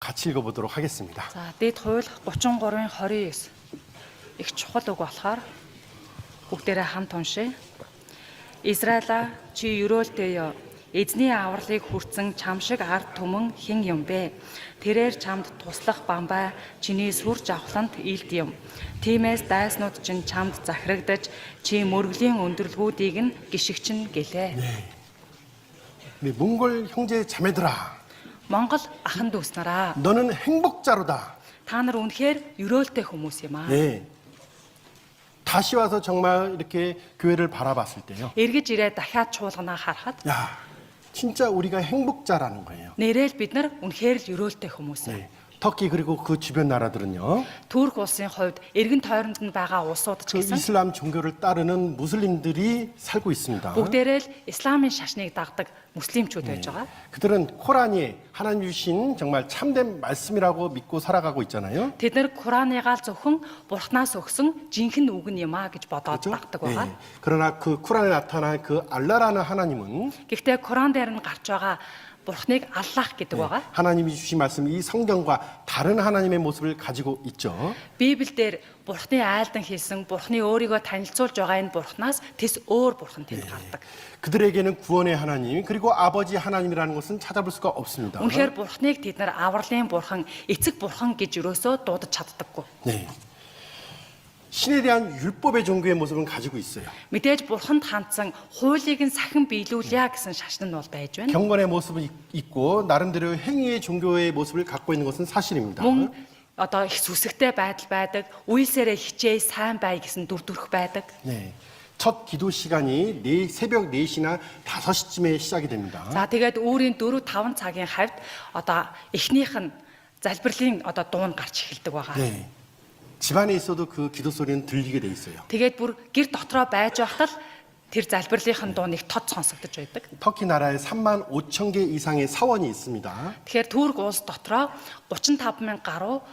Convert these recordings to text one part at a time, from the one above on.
같이 읽어보도록 하겠습니다. За, дэд хууль 33-ын 29 их чухал үг болохоор бүгдээрээ хамт уншъя. Израиля чи өрөөлтэй ёо. Эзний авралыг хүртсэн чам шиг ард түмэн хэн юм бэ? Тэрээр чамд туслах бамбай чиний сүр жавхлант илд юм. Тиймээс дайснууд чинь чамд захирагдаж чи мөргөлийн өндөрлгүүдийг нь гიშгчин гэлээ. 네, 몽골 형제 자매들아, Монгол ахан дүүс нараа. 너는 행복자로다. Та нар үнэхээр өрөөлтэй хүмүүс юм аа. 네. 다시 와서 정말 이렇게 교회를 바라봤을 때요. Эргэж ирээд дахиад чуулганаа харахад 야, 진짜 우리가 행복자라는 거예요. нэрэл бид нар үнэхээр л өрөөлтэй хүмүүс. 네. 터키 그리고 그 주변 나라들은요. Турк улсын хувьд эргэн тойронд нь байгаа улсууд ч 그 гэсэн 이슬람 종교를 따르는 무슬림들이 살고 있습니다. бүгдээрээ л исламын шашныг дагдаг муслимчүүд байж байгаа. 그들은 코란이 하나님 주신 정말 참된 말씀이라고 믿고 살아가고 있잖아요. Тэд нар Кураныгаа зөвхөн Бурханаас өгсөн жинхэнэ үг нь юм аа гэж бодоод 그렇죠? дагдаг байгаа. 네. 그러나 그 코란에 나타난 그 알라라는 하나님은 Гэхдээ Куран дээр нь гарч байгаа Бурхныг Аллах гэдэг байгаа. 하나님이 주신 말씀 이 성경과 다른 하나님의 모습을 가지고 있죠. Библиэлд Бурхны айлдан хэлсэн Бурхны өөрийгөө танилцуулж байгаа энэ Бурхнаас тэс өөр Бурхан тэнд гардаг. 그들에게는 구원의 하나님 그리고 아버지 하나님이라는 것은 찾아볼 수가 없습니다. Үнэхээр Бурхныг тэд нар авралын Бурхан, эцэг Бурхан гэж юусоо дуудаж чаддаггүй. 네. 신에 대한 율법의 종교의 모습은 가지고 있어요. Мэдээж Бурханд хандсан хуулийг нь сахин биелүүлье гэсэн шашин нь бол байж байна. 경건의 모습은 있고 나름대로 행위의 종교의 모습을 갖고 있는 것은 사실입니다. Мөн одоо их сүсэгтэй байдал байдаг, үйлсээрээ хичээ сайн бай гэсэн дүр төрх байдаг. 네. 첫 기도 시간이 새벽 4시나 5시쯤에 시작이 됩니다. За тэгээд өөрийн 4-5 цагийн хавьд одоо эхнийх нь залбирлын одоо дуун гарч эхэлдэг байгаа. 네. 집안에 있어도 그 기도 소리는 들리게 돼 있어요. Тэгээд бүр гэр дотроо байж байхад л тэр залбирлынхын дууныг тод сонсогдож байдаг. 터키 나라에 3만 5천 개 이상의 사원이 있습니다. Тэгэхээр Турк улс дотроо 35,000 гаруй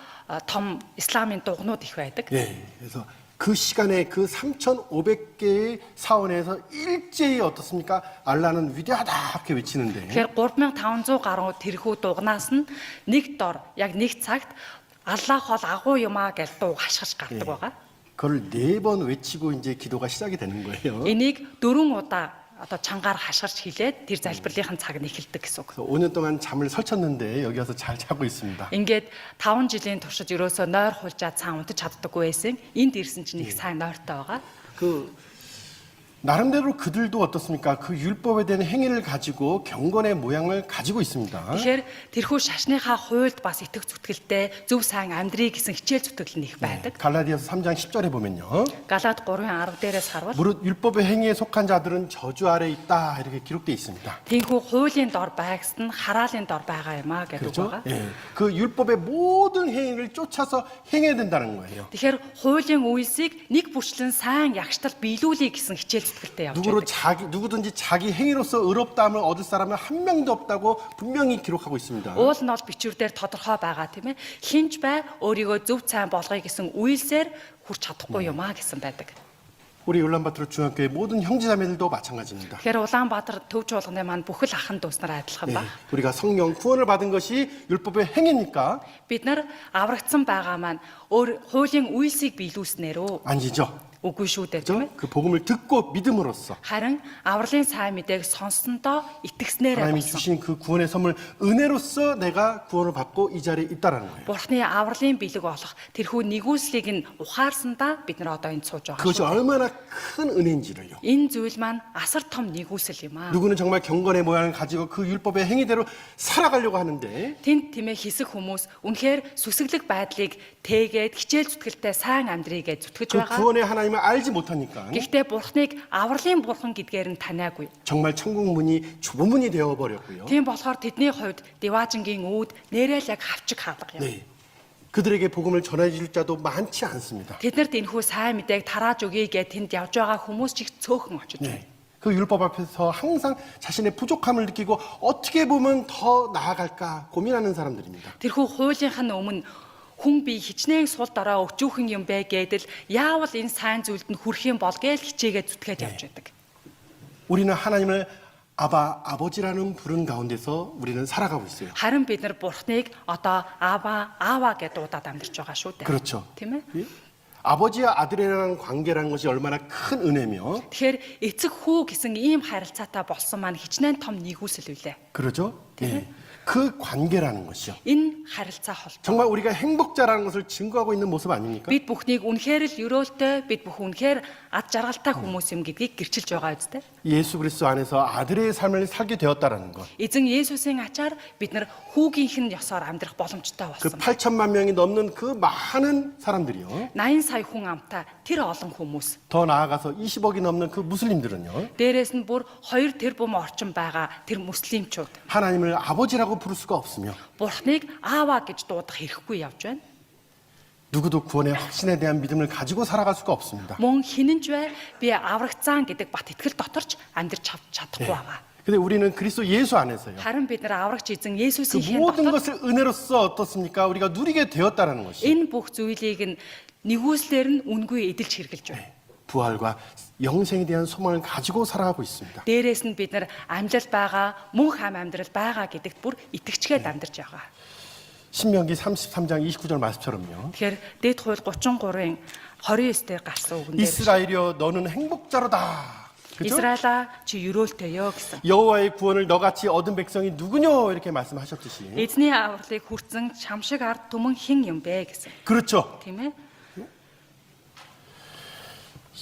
том исламын дугнууд их байдаг. 네. 그래서 그 시간에 그 3,500개의 사원에서 일제히 어떻습니까? 알라는 위대하다 이렇게 외치는데 Тэгэхээр 3,500 гаруй тэрхүү дугнаас нь нэг дор яг нэг цагт Аллах бол агуу юмаа гэж дуу хашгирч гардаг байгаа. 그걸 4번 외치고 이제 기도가 시작이 되는 거예요. Энийг 4 удаа одоо чангаар хашгирч хэлээд тэр залбирлынхын цаг нь эхэлдэг гэсэн үг. 그래서 5년 동안 잠을 설쳤는데 여기 와서 잘 자고 있습니다. Ингээд 5 жилийн туршид ерөөсөө нойр хулжаад цаан унтаж чаддаггүй байсан. Энд ирсэн чинь их сайн нойртой байгаа. 그 나름대로 그들도 어떻습니까? 그 율법에 대한 행위를 가지고 경건의 모양을 가지고 있습니다. Тэгэхээр тэрхүү шашныхаа хуйлд бас итгэх зүтгэлтэй зөв сайн амьдрий гэсэн хичээл зүтгэл нь их байдаг. 갈라디아서 3장 10절에 보면요. Галаад 3:10 дээрээс харвал 무릇 율법의 행위에 속한 자들은 저주 아래 있다 이렇게 기록되어 있습니다. тийхүү хуулийн дор байгс нь хараалын дор байгаа юм аа гэдэг 그렇죠? байгаа. 예. 그 율법의 모든 행위를 쫓아서 행해야 된다는 거예요. Тэгэхээр хуулийн үйлсийг нэг бүрчлэн сайн ягштал биелүүлэе гэсэн хичээл зүтгэлтэй явж байдаг. 누구든지 자기 행위로서 의롭다함을 얻을 사람은 한 명도 없다고 분명히 기록하고 있습니다. Уул нь бол бичвэр дээр тодорхой байгаа тийм ээ. Хинч бай өөрийгөө зөв сайн болгоё гэсэн үйлсээр хүрч чадахгүй юм аа гэсэн байдаг. 우리 울란바토르 중학교의 모든 형제자매들도 마찬가지입니다. Тэгэхээр Улаанбаатар төв чуулганы маань бүхэл ахын дүүс нар адилхан ба. 우리가 성령 구원을 받은 것이 율법의 행위니까 Бид нар аврагдсан байгаа маань өөр хуулийн үйлсийг биелүүлснээрөө 아니죠. үгүй шүү дээ тийм ээ. 그 복음을 듣고 믿음으로써 Харин авралын сайн мэдээг сонссондоо итгэснээр 하나님이 болсон. 주신 그 구원의 선물 은혜로서 내가 구원을 받고 이 자리에 있다라는 거예요. Бурхны авралын бэлэг болох тэрхүү нэгүслийг нь ухаарсандаа бид нар одоо энд сууж байгаа 그것이 шүү. 얼마나 큰 은혜인지를요. Энэ зүйл маань асар том нэгүсэл юм аа. 누구는 정말 경건의 모양을 가지고 그 율법의 행위대로 살아가려고 하는데 Тэнд тэмээ хэсэг хүмүүс үнэхээр сүсэглэг байдлыг тээгээд хичээл зүтгэлтэй сайн амьдрий гэж зүтгэж 그 байгаа. 구원의 하나님을 알지 못하니까 Гэхдээ Бурхныг авралын Бурхан гэдгээр нь таниагүй. 정말 천국 문이 좁은 문이 되어 버렸고요. Тийм болохоор тэдний хувьд Деважингийн үүд нэрэл яг хавчиг хаалга юм. 네. 그들에게 복음을 전해줄 자도 많지 않습니다. Тэднэрт энэхүү сайн мэдээг тарааж өгье гэж тэнд явж байгаа хүмүүс ч их цөөхөн очиж байна. 네. 그 율법 앞에서 항상 자신의 부족함을 느끼고 어떻게 보면 더 나아갈까 고민하는 사람들입니다. Тэрхүү хуулийнхын өмнө хүн би хичнээн сул дараа өчүүхэн юм бэ гэдэл яавал энэ сайн зүйлд нь хүрэх юм бол гэж хичээгээд зүтгээд явж байдаг. 우리는 하나님을 아버지라는 부른 가운데서 우리는 살아가고 있어요. Харин бид нар Бурхныг одоо аава гэдээ дуудаад амьдарч байгаа шүү дээ. 그렇죠. Тийм ээ? 예? 아버지와 아들이라는 관계라는 것이 얼마나 큰 은혜며, Тэгэхээр эцэг хүү гэсэн ийм харилцаатай болсон маань хичнээн том нэгүсэл үлээ. 그러죠? 예. 그 관계라는 것이요. Энэ харилцаа холбоо. 정말 우리가 행복자라는 것을 증거하고 있는 모습 아닙니까? Бид бүхнийг үнэхээр л өрөөлтэй, бид бүх үнэхээр ад жаргалтай хүмүүс юм гэдгийг гэрчилж байгаа үстэй. 예수 그리스도 안에서 아들의 삶을 살게 되었다라는 것. Эзэн Есүсийн ачаар бид нар хүүгийнх нь ёсоор амьдрах боломжтой 그 болсон. 8천만 명이 넘는 그 많은 사람들이요. 80 сая хүн амтай тэр олон хүмүүс. 더 나아가서 20억이 넘는 그 무슬림들은요. Дээрээс нь бүр 2 тэрбум орчим байгаа тэр муслимчууд. 하나님을 아버지라고 부를 수가 없으며, Бурхныг аава гэж дуудах хэрэггүй явж байна. 누구도 구원의 확신에 대한 믿음을 가지고 살아갈 수가 없습니다. Мөн хинэнч бай би аврагцаан гэдэг бат итгэл доторч амьдрч чадахгүй байгаа. 근데 우리는 그리스도 예수 안에서요. Харин бид нар аврагч эзэн 그 Есүсийн хэн 모든 дотор 것을 은혜로서 어떻습니까? 우리가 누리게 되었다라는 것이 энэ бүх зүйлийг нь нэгүслэр нь үнгүй эдэлж хэрглэж байна. 부활과 영생에 대한 소망을 가지고 살아가고 있습니다. Дээрээс нь бид нар амлал байгаа, мөн хам амьдрал байгаа гэдэгт бүр итгэцгээд амьдарч байгаа. 신명기 33장 29절 말씀처럼요. Тэгэхээр Дэд хууль 33-ын 29-д гарсан үгэн дээр 이스라엘이여 너는 행복자로다. 그죠? Израиля чи өрөөлтэйё гэсэн. 여호와의 구원을 너같이 얻은 백성이 누구뇨 이렇게 말씀하셨듯이. Эзний авралыг хүртсэн чамшиг ард түмэн хэн юм бэ гэсэн. 그렇죠. Тийм ээ?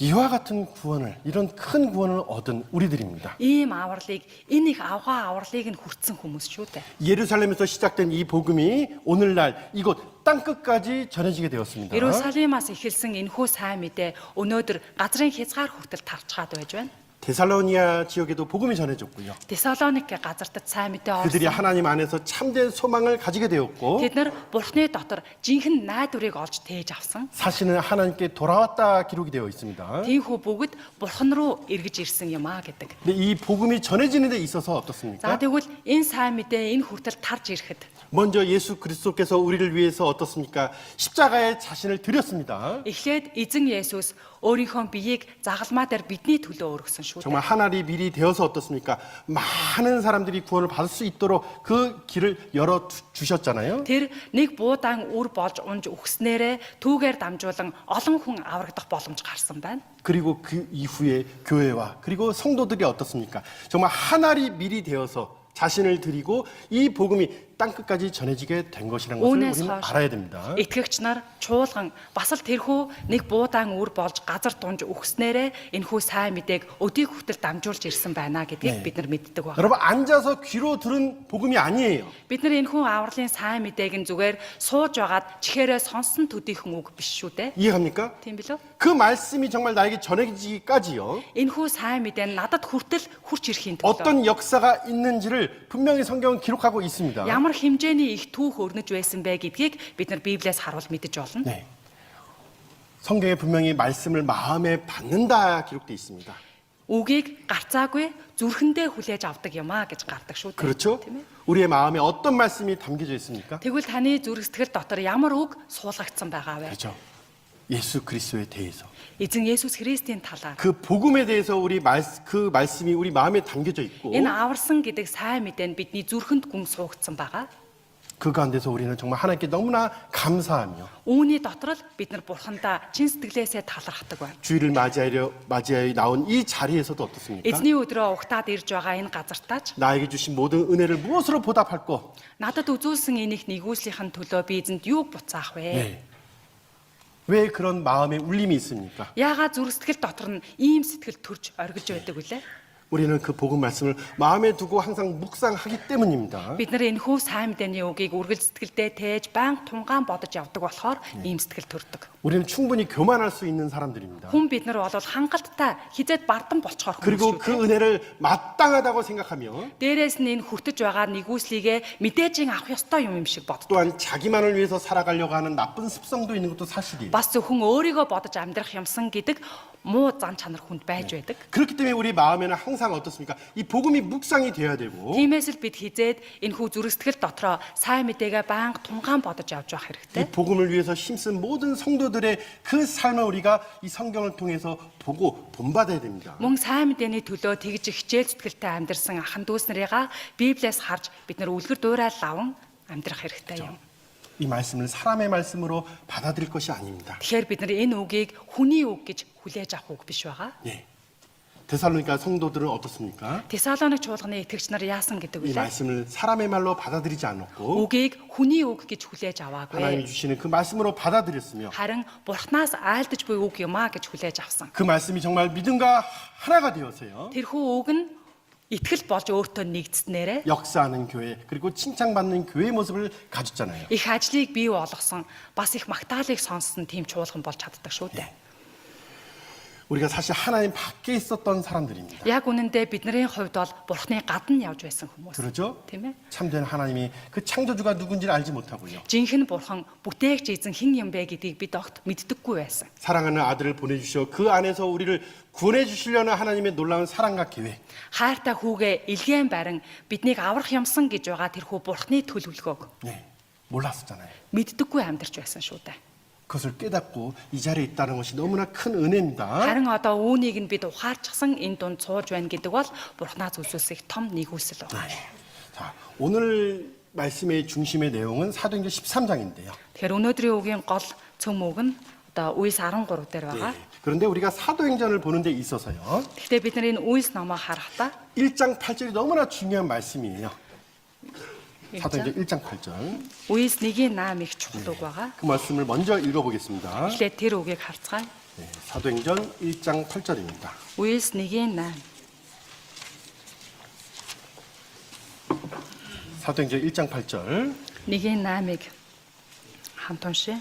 이와 같은 구원을, 이런 큰 구원을 얻은 우리들입니다. Ийм авралыг энэ их авгаа авралыг нь хүртсэн хүмүүс шүү дээ. 예루살렘에서 시작된 이 복음이 오늘날 이곳 땅 끝까지 전해지게 되었습니다. Иерусалимаас эхэлсэн энэхүү сайн мэдээ өнөөдөр газрын хязгаар хүртэл тарчгаад байж байна. 데살로니아 지역에도 복음이 전해졌고요. Тесалоник газартад сайн мэдээ 그들이 орсон. 하나님 안에서 참된 소망을 가지게 되었고, Тэд нар Бурхны дотор жинхэнэ найдварыг олж тээж авсан. 사실은 하나님께 돌아왔다 기록이 되어 있습니다. Тийхүү бүгд Бурхан руу эргэж ирсэн юм аа гэдэг. 근데 이 복음이 전해지는 데 있어서 За 어떻습니까? тэгвэл энэ сайн мэдээ энэ хүртэл тарж ирэхэд 먼저 예수 그리스도께서 우리를 위해서 어떻습니까? 십자가에 자신을 드렸습니다. эхлээд эзэн Есүс өөрийнхөө биеийг загалмаа дээр бидний төлөө өргөсөн шүү дээ. 정말 하늘이 미리 되어서 어떻습니까? 많은 사람들이 구원을 받을 수 있도록 그 길을 열어 주셨잖아요. Тэр нэг буудаан үр болж унж өгснээрээ түүгээр дамжуулан олон хүн аврагдах боломж гарсан байна. 그리고 그 이후에 교회와 그리고 성도들이 어떻습니까? 정말 하늘이 미리 되어서 자신을 드리고 이 복음이 땅 끝까지 전해지게 된 것이라는 것을 Үүнээс 우리는 хойш 알아야 됩니다. итгэгч нар чуулган бас л тэрхүү нэг буудаан үр болж газар дунж өгснээрээ энэхүү сайн мэдээг өдийг хүртэл дамжуулж ирсэн байна гэдгийг бид нар мэддэг байна. 여러분 앉아서 귀로 들은 복음이 아니에요. Бид нар энэхүү авралын сайн мэдээг нь зүгээр сууж байгаад чихээрээ сонсон төдийхөн үг биш шүү дээ. 이해갑니까? Тийм билүү? 그 말씀이 정말 나에게 전해지기까지요. Энэхүү сайн мэдээ нь надад хүртэл хурч ирэхийн төлөө 어떤 역사가 있는지를 분명히 성경은 기록하고 있습니다. ямар хэмжээний их түүх өрнөж байсан бэ гэдгийг бид нар Библиэс харуул мэдэж болно. 네. 성경에 분명히 말씀을 마음에 받는다 기록되어 있습니다. Үгийг гарцаагүй зүрхэндээ хүлээж авдаг юм аа гэж гардаг шүү дээ. 그렇죠? Тийм ээ? 우리의 마음에 어떤 말씀이 담겨져 있습니까? Тэгвэл таны зүрх сэтгэл дотор ямар үг суулгагдсан байгаа вэ? 그렇죠. 예수 그리스도에 대해서. Эзэн Есүс Христийн талаар 그 복음에 대해서 그 말씀이 우리 마음에 담겨져 있고, энэ аварсан гэдэг сайн мэдээ нь бидний зүрхэнд гүн суугдсан байгаа. 그 가운데서 우리는 정말 하나님께 너무나 감사하며 Үүний дотор л бид нар Бурхандаа чин сэтгэлээсээ талархдаг байна. 주일을 맞이하여 나온 이 자리에서도 어떻습니까? Эзний өдрөө угтаад ирж байгаа энэ газартаач 나에게 주신 모든 은혜를 무엇으로 보답할꼬? надад үзүүлсэн энийг нэгүслийнхэн төлөө би эзэнд юу буцаах вэ? 네. 왜 그런 마음의 울림이 있습니까? Яагаад зүрх сэтгэл дотор нь ийм сэтгэл төрж оргиж байдаг вүлээ? 우리는 그 복음 말씀을 마음에 두고 항상 묵상하기 때문입니다. Бид нар энэхүү сайн мэдээний үгийг үргэлж сэтгэлдээ тээж банг тунгаан бодож явдаг болохоор ийм сэтгэл төрдөг. 우리는 충분히 교만할 수 있는 사람들입니다. Хүн бид нар бол хангалттай хизээд бардан болцохоор 그리고 хүмүүс 그 шүү. 은혜를 마땅하다고 생각하며 Дээрээс нь энэ хүртэж байгаа нэгүслийгээ мэдээж авах ёстой юм шиг боддог. 또한 자기만을 위해서 살아가려고 하는 나쁜 습성도 있는 것도 사실이에요. Бас зөвхөн өөрийгөө бодож амьдрах юмсан гэдэг муу зан чанар хүнд байж байдаг. 그렇기 때문에 우리 마음에는 항상 어떻습니까? 이 복음이 묵상이 돼야 되고 Тиймээс л бид хизээд энэ хүү зүрхсэтгэл дотроо сайн мэдээгээ байнга тунгаан бодож авч явах хэрэгтэй. 이 복음을 위해서 힘쓴 모든 성도들의 그 삶을 우리가 이 성경을 통해서 보고 본받아야 됩니다. Мөн сайн мэдээний төлөө тэгж хичээл зүтгэлтэй амьдрсан ахын дүүс нарыгаа Библиэс харж бид нар үлгэр дуурай лаван амьдрах хэрэгтэй юм. 이 말씀을 사람의 말씀으로 받아들일 것이 아닙니다. Тэгэхээр бид нар энэ үгийг хүний үг гэж хүлээж авах үг биш байгаа. 예. 데살로니가 성도들은 어떻습니까? Тесалоник чуулганы итгэгч нар яасан гэдэг 이 үлээ? 말씀을 사람의 말로 받아들이지 않았고 Үгийг хүний үг гэж хүлээж аваагүй. 하나님이 주시는 그 말씀으로 받아들였으며 Харин Бурханаас айлдаж буй үг юмаа гэж хүлээж авсан. 그 말씀이 정말 믿음과 하나가 되어서요. Тэрхүү үг нь итгэл болж өөртөө нэгдснээрээ 역사하는 교회 그리고 칭찬받는 교회의 모습을 가졌잖아요. их ажлыг бий болгосон бас их магтаалыг сонссон тийм чуулган болж чаддаг шүү дээ. 우리가 사실 하나님 밖에 있었던 사람들입니다. Яг үнэндээ бидний хувьд бол Бурхны гадна явж байсан хүмүүс. 그렇죠? Тийм ээ. 참된 하나님이 그 창조주가 누군지를 알지 못하고요. Жинхэнэ Бурхан бүтээгч эзэн хэн юм бэ гэдгийг бид огт мэддэггүй байсан. 사랑하는 아들을 보내주셔 그 안에서 우리를 구원해 주시려는 하나님의 놀라운 사랑과 계획. Хайртай хүүгээ илгээн барин биднийг аврах юмсан гэж байгаа тэрхүү Бурхны төлөвлөгөөг 네, 몰랐었잖아요. мэддэггүй амьдарч байсан шүү дээ. 그것을 깨닫고 이 자리에 있다는 것이 너무나 큰 은혜입니다. Харин одоо үүнийг нь бид ухаарчсан энэ дунд сууж байна гэдэг бол Бурханаас үзүүлсэх том нэгүсэл байна. 자, 오늘 말씀의 중심의 내용은 사도행전 13장인데요. Тэгэхээр өнөөдрийн үгийн гол цөм үг нь одоо Үйлс 13 дээр байгаа. 그런데 우리가 사도행전을 보는 데 있어서요. Гэхдээ бид нар энэ Үйлс номоо харахтаа 1장 8절이 너무나 중요한 말씀이에요. 사도행전 1장 8절. Үйлс 1:8 их чухал үг байгаа. 그 말씀을 먼저 읽어보겠습니다. Тэгэхээр тэр үгийг харцгаая. 네, 사도행전 1장 8절입니다. Үйлс 1:8. 사도행전 1장 8절. 1:8-ыг хамт уншъя.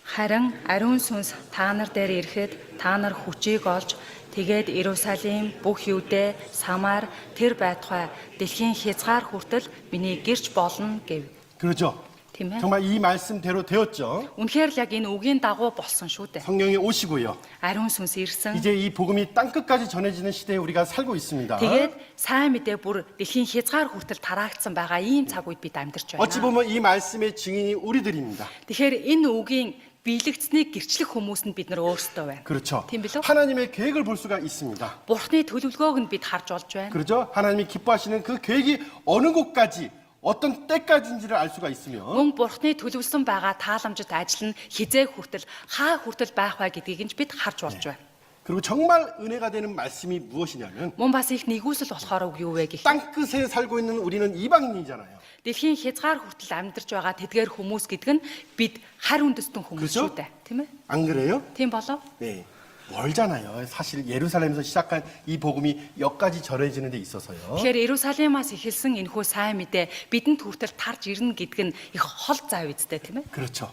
Харин ариун сүнс та нар дээр ирэхэд та нар хүчийг олж тэгээд Иерусалим, бүх Юудэ, Самар, тэр байтугай дэлхийн хязгаар хүртэл миний гэрч болно гэв. 그렇죠. Тийм ээ. 정말 이 말씀대로 되었죠. Үнэхээр л яг энэ үгийн дагуу болсон шүү дээ. 성령이 오시고요. Ариун сүнс ирсэн. 이제 이 복음이 땅끝까지 전해지는 시대에 우리가 살고 있습니다. Тэгээд сайн мэдээ бүр дэлхийн хязгаар хүртэл тараагдсан байгаа ийм цаг үед бид амьдарч 어찌 байна. 보면 이 말씀의 증인이 우리들입니다. Тэгэхээр энэ үгийн биелэгдсэнийг гэрчлэх хүмүүс нь бид нар өөрсдөө байна. 그렇죠. Тийм билүү? 하나님의 계획을 볼 수가 있습니다. Бурхны төлөвлөгөөг нь бид харж болж байна. 그렇죠. 하나님이 기뻐하시는 그 계획이 어느 곳까지 어떤 때까지인지를 알 수가 있으며 Мөн Бурхны төлөвлөсөн байгаа тааламжит ажил нь хизээ хүртэл хаа хүртэл байх вэ гэдгийг нь бид харж болж байна. 그리고 정말 은혜가 되는 말씀이 무엇이냐면 Мөн бас их нэгүсэл болохоор үг юу вэ гэх. 땅끝에 살고 있는 우리는 이방인이잖아요. Дэлхийн хязгаар хүртэл амьдарч байгаа тэдгээр хүмүүс гэдэг нь бид харь үндэстэн хүмүүс 그렇죠? шүү дээ. Тийм ээ? 안 그래요? Тийм болов? 네. 멀잖아요. 사실 예루살렘에서 시작한 이 복음이 여기까지 전해지는 데 있어서요. Тэгэхээр Иерусалимаас эхэлсэн энэхүү сайн мэдээ бидэнд хүртэл тарж ирнэ гэдэг нь их хол зав үсттэй тийм ээ? 그렇죠.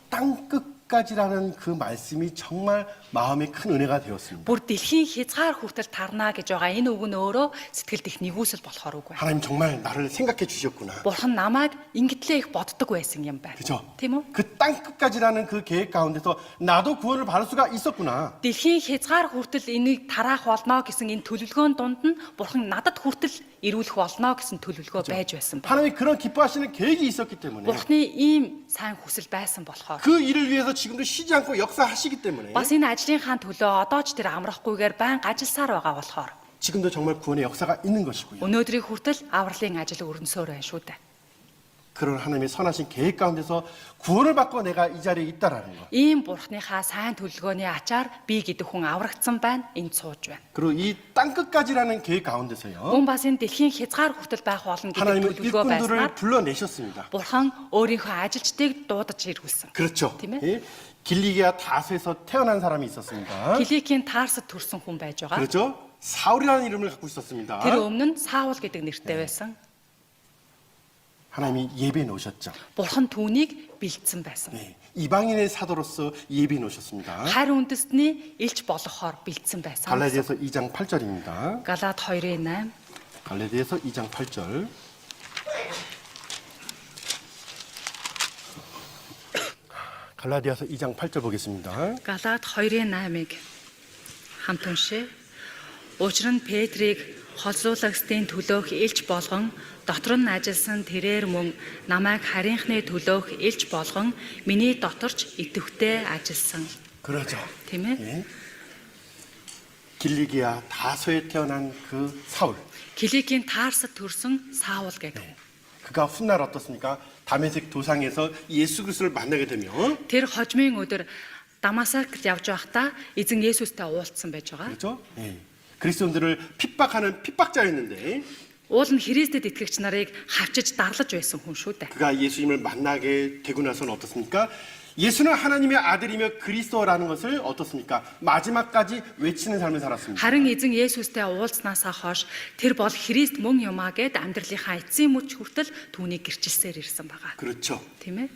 땅끝까지라는 그 말씀이 정말 마음에 큰 은혜가 되었습니다. Бүр дэлхийн хязгаар хүртэл тарна гэж байгаа энэ үг нь өөрөө сэтгэлд их нэгүсэл болохоор үг байна. 하나님 정말 나를 생각해 주셨구나. Бурхан намайг ингэтлээ их боддог байсан юм байна. 그죠? Тийм үү? 그 땅끝까지라는 그 계획 가운데서 나도 구원을 받을 수가 있었구나. Дэлхийн хязгаар хүртэл энийг тараах болно гэсэн энэ төлөвлөгөөний дунд нь Бурхан надад хүртэл ирүүлэх болно гэсэн төлөвлөгөө байж байсан байна. 하나님이 그런 기뻐하시는 계획이 있었기 때문에 Бурханы ийм сайн хүсэл байсан болохоор 그 일을 위해서 지금도 쉬지 않고 역사하시기 때문에 бас энэ ажлынхаа төлөө одоо ч тэр амрахгүйгээр байнга ажилласаар байгаа болохоор 지금도 정말 구원의 역사가 있는 것이고요. өнөөдрийн хүртэл авралын ажил өрнөсөөр байна шүү дээ. 그런 하나님의 선하신 계획 가운데서 구원을 받고 내가 이 자리에 있다라는 것. Ийм Бурханыхаа сайн төлөвлөгөөний ачаар би гэдэг хүн аврагдсан байна, энд сууж байна. 그리고 이 땅끝까지라는 계획 가운데서요. Мөн бас энэ дэлхийн хязгаар хүртэл байх болно гэдэг 하나님은 төлөвлөгөө 일꾼들을 байснаар 불러내셨습니다. Бурхан өөрийнхөө 아жилчдыг дуудаж ирүүлсэн. 그렇죠. тийм ээ? 예? 길리기아 다스에서 태어난 사람이 있었습니다. Киликийн Тарсад төрсэн хүн байж байгаа. 그렇죠. 사울이라는 이름을 갖고 있었습니다. Тэр өмнө нь Саул гэдэг нэртэй байсан. 하나님이 예배해 놓으셨죠. Бурхан түүнийг бэлдсэн байсан. 네. 이방인의 사도로서 예배해 놓으셨습니다. Харь үндэстний элч болохоор бэлдсэн байсан. 갈라디아서 2장 8절입니다. Галаад 2:8. 갈라디아서 2장 8절. 갈라디아서 2장 8절 보겠습니다. Галаад 2:8-ыг хамт уншъя. Учир нь Петрийг холзуулагчдын төлөөх элч болгон дотор нь ажилласан тэрээр мөн намайг харийнхны төлөөх элч болгон миний доторч идэвхтэй ажилласан. 그러죠. Тийм ээ? 예. 길리기아 다소에 태어난 그 사울. Киликийн Тарсад төрсөн Саул гэдэг. 그가 훗날 어떻습니까? 다메섹 도상에서 예수 그리스도를 만나게 되면 Тэр хожмын өдөр Дамасакт явж байхдаа эзэн Есүстэй уулзсан байж байгаа. 그렇죠? 예. 그리스도인들을 핍박하는 핍박자였는데 Уул нь Христэд итгэгч нарыг хавчиж дарлаж байсан хүн шүү дээ. 그가 예수님을 만나게 되고 나서는 어떻습니까? 예수는 하나님의 아들이며 그리스도라는 것을 어떻습니까? 마지막까지 외치는 삶을 살았습니다. Харин эзэн Есүстэй уулзснаасаа хойш тэр бол Христ мөн юмаа гэд амьдралынхаа эцсийн мөч хүртэл түүнийг гэрчилсээр ирсэн байгаа. 그렇죠. Тийм ээ?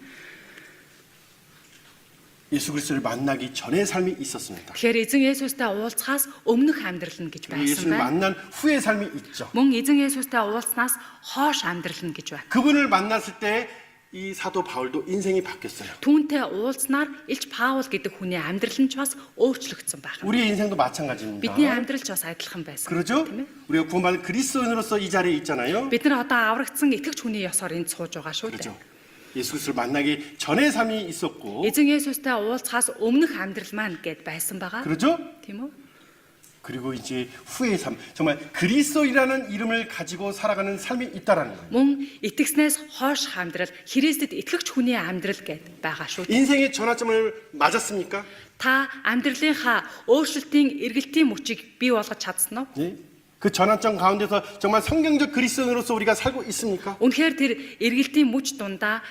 예수 그리스도를 만나기 전의 삶이 있었습니다. Тэгэхээр эзэн Есүстэй уулзахаас өмнөх амьдрал нь гэж 그리고 байсан 예수를 байна. 만난 후의 삶이 있죠. Мөн эзэн Есүстэй уулзснаас хойш амьдрал нь гэж байна. 그분을 만났을 때 이 사도 바울도 인생이 바뀌었어요. Түүнтэй уулзнаар Илч Паул гэдэг хүний амьдрал нь ч бас өөрчлөгдсөн байх. 우리의 인생도 마찬가지입니다. Бидний амьдрал ч бас адилхан байсан. 그러죠? Тийм ээ? 우리가 구원받은 그리스도인으로서 이 자리에 있잖아요. Бид нар одоо аврагдсан итгэгч хүний ёсоор энд сууж байгаа шүү дээ. 그렇죠. 예수 그리스도를 만나기 전의 삶이 있었고, Эзэн Есүстэй уулзахаас өмнөх амьдрал маань гэд байсан байгаа. 그렇죠? Тийм үү? 그리고 이제 후의 삶, 정말 그리스도이라는 이름을 가지고 살아가는 삶이 있다라는 거예요. Мөн итгэснээс хойш амьдрал Христэд итгэгч хүний амьдрал гэд байгаа шүү дээ. 인생의 전환점을 맞았습니까? Та амьдралынхаа өөрчлөлтийн эргэлтийн мөчийг бий болгож чадсан уу? 예? 그 전환점 가운데서 정말 성경적 그리스도인으로서 우리가 살고 있습니까? Үнэхээр тэр эргэлтийн мөч дундаа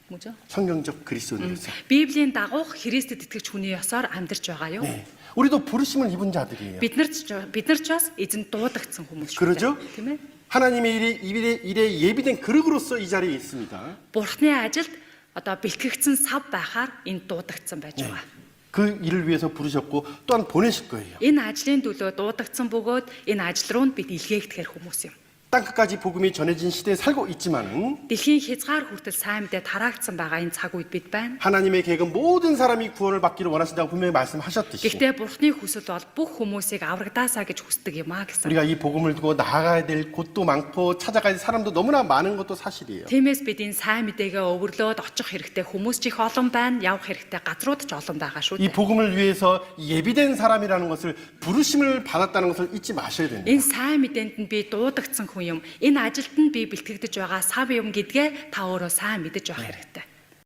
뭐죠? 성경적 그리스도인으로서. Библийн дагуух Христэд итгэгч хүний ёсоор амьдарч байгаа юу? 네. 우리도 부르심을 입은 자들이에요. Бид нар ч бас эзэн дуудагдсан хүмүүс шүү 그러죠? дээ. Тийм ээ? 하나님의 일에 예비된 그릇으로서 이 자리에 있습니다. Бурхны ажилд одоо бэлтгэгдсэн сав байхаар энд дуудагдсан байж байгаа. 그 일을 위해서 부르셨고 또한 보내실 거예요. Энэ ажлын төлөө дуудагдсан бөгөөд энэ ажил руу нь бид илгээгдэхэр хүмүүс юм. 땅끝까지 복음이 전해진 시대에 살고 있지만은 Дэлхийн хязгаар хүртэл сайн мэдээ тараагдсан байгаа энэ цаг үед бид байна. 하나님의 계획은 모든 사람이 구원을 받기를 원하신다고 분명히 말씀하셨듯이 Гэхдээ Бурхны хүсэл бол бүх хүмүүсийг аврагдаасаа гэж хүсдэг юм а гэсэн. 우리가 이 복음을 두고 나아가야 될 곳도 많고 찾아가야 될 사람도 너무나 많은 것도 사실이에요. Тиймээс бид энэ сайн мэдээгээ өвөрлөөд очих хэрэгтэй хүмүүс ч их олон байна, явах хэрэгтэй газрууд ч олон байгаа шүү 이 дээ. 복음을 위해서 예비된 사람이라는 것을 부르심을 받았다는 것을 잊지 마셔야 됩니다. Энэ сайн мэдээнд нь би дуудагдсан хүн юм. Энэ ажилд нь би бэлтгэгдэж байгаа сав юм гэдгээ та өөрөө сайн мэдэж байх хэрэгтэй.